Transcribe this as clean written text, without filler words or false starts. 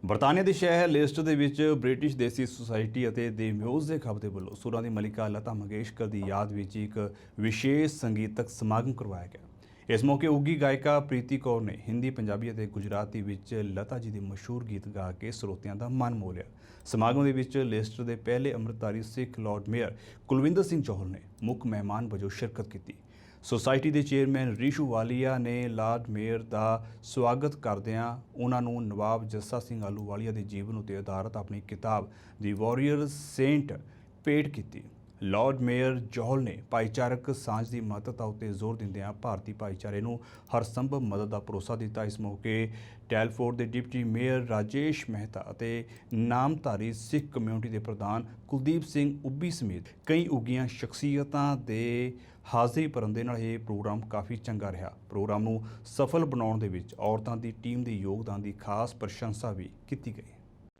ਬਰਤਾਨੀਆ ਦੇ ਸ਼ਹਿਰ ਲਿਸਟ ਦੇ ਵਿੱਚ ਬ੍ਰਿਟਿਸ਼ ਦੇਸੀ ਸੁਸਾਇਟੀ ਅਤੇ ਦੇ ਮਿਊਜ਼ਿਕ ਹੱਬ ਦੇ ਵੱਲੋਂ ਸੁਰਾਂ ਦੀ ਮਲਿਕਾ ਲਤਾ ਮੰਗੇਸ਼ਕਰ ਦੀ ਯਾਦ ਵਿੱਚ ਇੱਕ ਵਿਸ਼ੇਸ਼ ਸੰਗੀਤਕ ਸਮਾਗਮ ਕਰਵਾਇਆ ਗਿਆ। ਇਸ ਮੌਕੇ ਉੱਘੀ ਗਾਇਕਾ ਪ੍ਰੀਤੀ ਕੌਰ ਨੇ ਹਿੰਦੀ, ਪੰਜਾਬੀ ਅਤੇ ਗੁਜਰਾਤੀ ਵਿੱਚ ਲਤਾ ਜੀ ਦੇ ਮਸ਼ਹੂਰ ਗੀਤ ਗਾ ਕੇ ਸਰੋਤਿਆਂ ਦਾ ਮਨ ਮੋਹ ਲਿਆ। ਸਮਾਗਮ ਦੇ ਵਿੱਚ ਲਿਸਟ ਦੇ ਪਹਿਲੇ ਅੰਮ੍ਰਿਤਧਾਰੀ ਸਿੱਖ ਲਾਰਡ ਮੇਅਰ ਕੁਲਵਿੰਦਰ ਸਿੰਘ ਜੌਹਲ ਨੇ ਮੁੱਖ ਮਹਿਮਾਨ ਵਜੋਂ ਸ਼ਿਰਕਤ ਕੀਤੀ। ਸੁਸਾਇਟੀ ਦੇ ਚੇਅਰਮੈਨ ਰਿਸ਼ੂ ਵਾਲੀਆ ਨੇ ਲਾਰਡ ਮੇਅਰ ਦਾ ਸਵਾਗਤ ਕਰਦਿਆਂ ਉਹਨਾਂ ਨੂੰ ਨਵਾਬ ਜੱਸਾ ਸਿੰਘ ਆਹਲੂਵਾਲੀਆ ਦੇ ਜੀਵਨ ਉੱਤੇ ਆਧਾਰਿਤ ਆਪਣੀ ਕਿਤਾਬ ਦੀ ਵਾਰੀਅਰ ਸੇਂਟ ਭੇਟ ਕੀਤੀ। ਲਾਰਡ ਮੇਅਰ ਜੌਹਲ ਨੇ ਭਾਈਚਾਰਕ ਸਾਂਝ ਦੀ ਮਹੱਤਤਾ ਉੱਤੇ ਜ਼ੋਰ ਦਿੰਦਿਆਂ ਭਾਰਤੀ ਭਾਈਚਾਰੇ ਨੂੰ ਹਰ ਸੰਭਵ ਮਦਦ ਦਾ ਭਰੋਸਾ ਦਿੱਤਾ। ਇਸ ਮੌਕੇ ਟੈਲਫੋਰਡ ਦੇ ਡਿਪਟੀ ਮੇਅਰ ਰਾਜੇਸ਼ ਮਹਿਤਾ ਅਤੇ ਨਾਮਧਾਰੀ ਸਿੱਖ ਕਮਿਊਨਿਟੀ ਦੇ ਪ੍ਰਧਾਨ ਕੁਲਦੀਪ ਸਿੰਘ ਉੱਬੀ ਸਮੇਤ ਕਈ ਉੱਘੀਆਂ ਸ਼ਖਸੀਅਤਾਂ ਦੇ ਹਾਜ਼ਰੀ ਭਰਨ ਦੇ ਨਾਲ ਇਹ ਪ੍ਰੋਗਰਾਮ ਕਾਫੀ ਚੰਗਾ ਰਿਹਾ। ਪ੍ਰੋਗਰਾਮ ਨੂੰ ਸਫਲ ਬਣਾਉਣ ਦੇ ਵਿੱਚ ਔਰਤਾਂ ਦੀ ਟੀਮ ਦੇ ਯੋਗਦਾਨ ਦੀ ਖਾਸ ਪ੍ਰਸ਼ੰਸਾ ਵੀ ਕੀਤੀ ਗਈ।